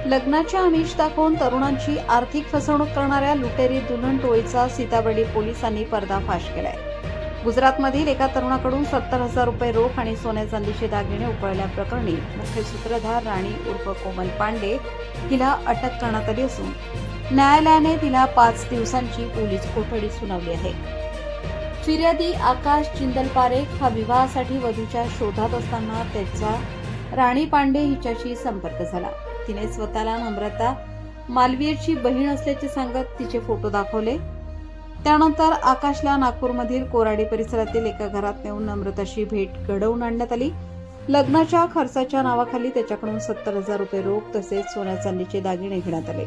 लग्नाच्या आमिष दाखवून तरुणांची आर्थिक फसवणूक करणाऱ्या लुटेरी दुल्हन टोळीचा सीताबर्डी पोलिसांनी पर्दाफाश केलाय। गुजरातमधील एका तरुणाकडून 70,000 रुपये रोख आणि सोन्या चांदीचे दागिने उपळल्याप्रकरणी मुख्य सूत्रधार राणी उर्फ कोमल पांडे हिला अटक करण्यात आली असून न्यायालयाने तिला 5 दिवसांची पोलीस कोठडी सुनावली आहे। फिर्यादी आकाश जिंदल पारेख हा विवाहासाठी वधूच्या शोधात असताना त्याचा राणी पांडे हिच्याशी संपर्क झाला। तिने स्वतःला नम्रता मालवीयची बहीण असल्याचे सांगत तिचे फोटो दाखवले। त्यानंतर आकाशला नागपूरमधील कोराडी परिसरातील एका घरात नेऊन नम्रताशी भेट घडवून आणण्यात आली। लग्नाच्या खर्चाच्या नावाखाली त्याच्याकडून 70,000 रुपये रोख तसेच सोन्या चांदीचे दागिने घेण्यात आले।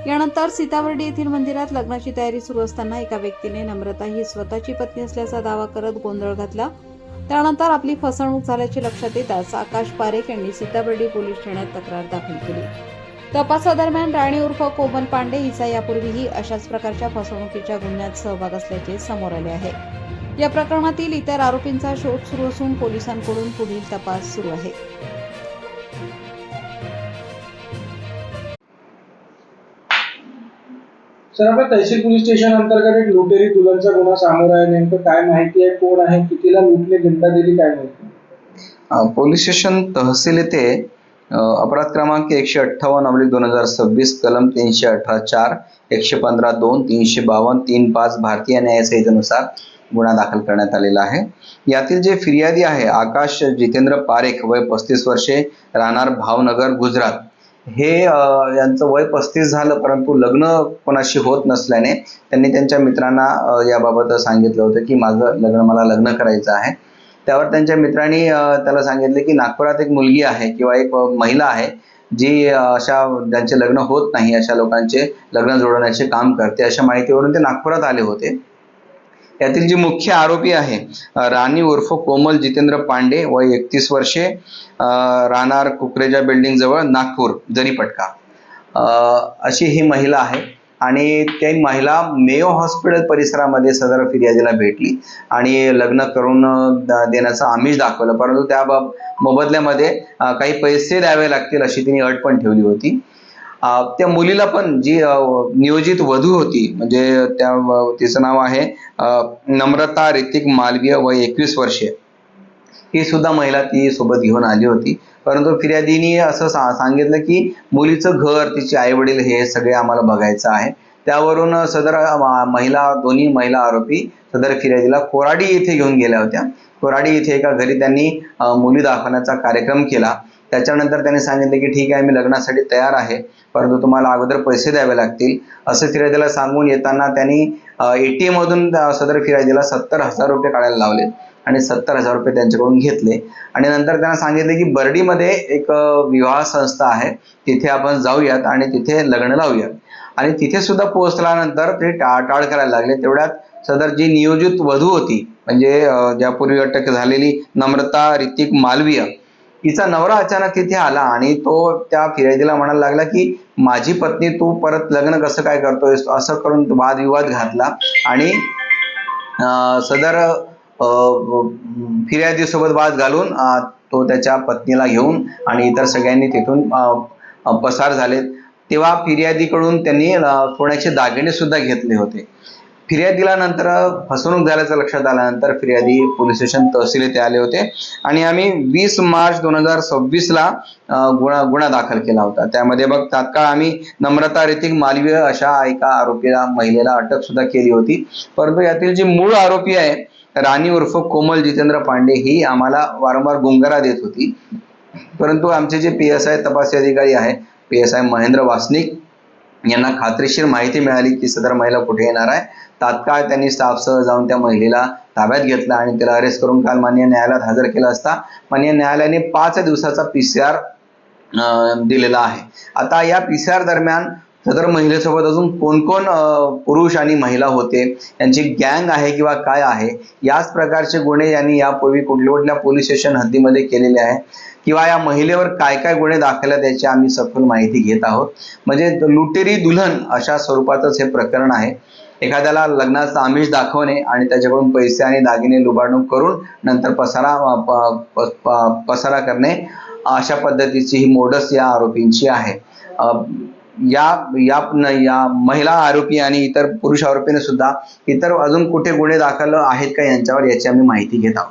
यानंतर सीताबर्डी येथील मंदिरात लग्नाची तयारी सुरू असताना एका व्यक्तीने नम्रता ही स्वतःची पत्नी असल्याचा दावा करत गोंधळ घातला। त्यानंतर आपली फसवणूक झाल्याचे लक्षात येताच आकाश पारेख यांनी सीताबर्डी पोलीस ठाण्यात तक्रार दाखल केली। तपासादरम्यान राणी उर्फ कोमल पांडे हिचा यापूर्वीही अशाच प्रकारच्या फसवणुकीच्या गुन्ह्यात सहभाग असल्याचे समोर आले आहे। या प्रकरणातील इतर आरोपींचा शोध सुरू असून पोलिसांकडून पुढील तपास सुरू आहे। सर, आपल्या तहसील पोलीस स्टेशन अंतर्गत एक लुटेरी दुल्हनचा गुन्हा समोर आहे। नेमकं काय माहिती आहे, कोण आहे, कितीला लुटले, घंटा दिली, काय माहिती? पोलीस स्टेशन तहसील येथे अपराध क्रमांक 158/2026 कलम 318(4), 115(2), 352, 3(5) भारतीय न्याय संहितेनुसार गुन्हा दाखल करण्यात आलेला आहे। यातील जे फिर्यादी आहे आकाश जितेंद्र पारेख, वय 35 वर्षे, राहणार भावनगर, गुजरात, हे यांचं वय 35 झालं, परंतु लग्न कोणाशी होत नसल्याने त्यांनी त्यांच्या मित्रांना याबाबत सांगितलं होतं की मला लग्न करायचं आहे। त्यावर त्यांच्या मित्रांनी त्याला सांगितले की नागपुरात एक मुलगी आहे किंवा एक महिला आहे जी ज्यांचे लग्न होत नाही अशा लोकांचे लग्न जोडण्याचे काम करते। अशा माहितीवरून ते नागपुरात आले होते। यातील जी मुख्य आरोपी आहे राणी उर्फ कोमल जितेंद्र पांडे, वय 31 वर्षे, राहणार कुकरेजा बिल्डिंग जवळ, नागपूर, जरीपटका, अशी ही महिला आहे। आणि ती महिला मेयो हॉस्पिटल परिसरामध्ये सदर फिर्यादीला भेटली आणि लग्न करून देण्याचं आमिष दाखवलं, परंतु त्या मोबदल्यामध्ये काही पैसे द्यावे लागतील अशी तिने अट पण ठेवली होती। त्या मुलीला पण जी नियोजित वधू होती, म्हणजे तिचं नाव आहे नम्रता ऋतिक मालवीय, वय 21 वर्षे, ही सुद्धा महिला ती सोबत घेऊन आली होती। परंतु फिर्यादीने असं सांगितलं की मुलीचं घर, तिचे आई वडील हे सगळे आम्हाला बघायचं आहे। त्यावरून सदर दोन्ही महिला आरोपी सदर फिर्यादीला कोराडी येथे घेऊन गेल्या होत्या। कोराडी येथे एका घरी त्यांनी मुली दाखवण्याचा कार्यक्रम केला। त्याच्यानंतर त्यांनी सांगितले की ठीक आहे, मी लग्नासाठी तयार आहे, परंतु तुम्हाला अगोदर पैसे द्यावे लागतील, असं फिर्यादीला सांगून येताना त्यांनी ATM मधून सदर फिर्यादीला 70,000 रुपये काढायला लावले आणि 70,000 रुपये त्यांच्याकडून घेतले। आणि नंतर त्यांना सांगितले की बर्डीमध्ये एक विवाह संस्था आहे, तिथे आपण जाऊयात आणि तिथे लग्न लावूयात। आणि तिथे सुद्धा पोहोचल्यानंतर ते टाळाटाळ करायला लागले। तेवढ्यात सदर जी नियोजित वधू होती, म्हणजे ज्यापूर्वी अटक झालेली नम्रता ऋतिक मालवीय, तिचा नवरा अचानक तिथे आला आणि तो त्या फिर्यादीला म्हणायला लागला की माझी पत्नी तू परत लग्न कसं काय करतोय, असं करून वादविवाद घातला। आणि सदर फिर्यादी सोबत वाद घालून तो त्याच्या पत्नीला घेऊन आणि इतर सगळ्यांनी तिथून पसार झाले। तेव्हा फिर्यादीकडून त्यांनी सोन्याचे दागिने सुद्धा घेतले होते। फिर्यादीला नंतर फसवणूक झाल्याचं लक्षात आल्यानंतर फिर्यादी पोलीस स्टेशन तहसील येथे आले होते आणि आम्ही 20 मार्च 2026ला गुन्हा दाखल केला होता। त्यामध्ये तात्काळ आम्ही नम्रता ऋतिक मालवीय अशा एका महिलेला अटक सुद्धा केली होती। परंतु यातील जी मूळ आरोपी आहे राणी उर्फ कोमल जितेंद्र पांडे, ही आम्हाला वारंवार गुंगारा देत होती, परंतु आमचे जे PSI तपासी अधिकारी आहे PSI महेंद्र वासनिक यांना खात्रीशीर माहिती मिळाली की सदर महिला कुठे येणार आहे। तात्काळ त्यांनी स्टाफसह जाऊन त्या महिलेला ताब्यात घेतलं आणि तिला अरेस्ट करून काल माननीय न्यायालयात हजर केलं असता माननीय न्यायालयाने 5 दिवसाचा PCR दिलेला आहे। आता या PCR दरम्यान सदर महिलेसोबत अजून कोण कोण पुरुष आणि महिला होते, यांची गँग आहे किंवा काय आहे, याच प्रकारचे गुन्हे यांनी यापूर्वी कुठल्या पोलीस स्टेशन हद्दीमध्ये केलेले आहे किंवा या महिलेवर काय काय गुन्हे दाखल आहेत याची आम्ही सखोल माहिती घेत आहोत। म्हणजे लुटेरी दुल्हन अशा स्वरूपातच हे प्रकरण आहे। एखाद्याला लग्नाचं आमिष दाखवणे आणि त्याच्याकडून पैसे आणि दागिने लुबाडणूक करून नंतर पसारा करणे, अशा पद्धतीची ही मोडस या आरोपींची आहे. या महिला आरोपी आणि इतर पुरुष आरोपीने सुद्धा इतर अजून कुठे गुन्हे दाखल आहेत का यांच्यावर, याची आम्ही माहिती घेत आहोत.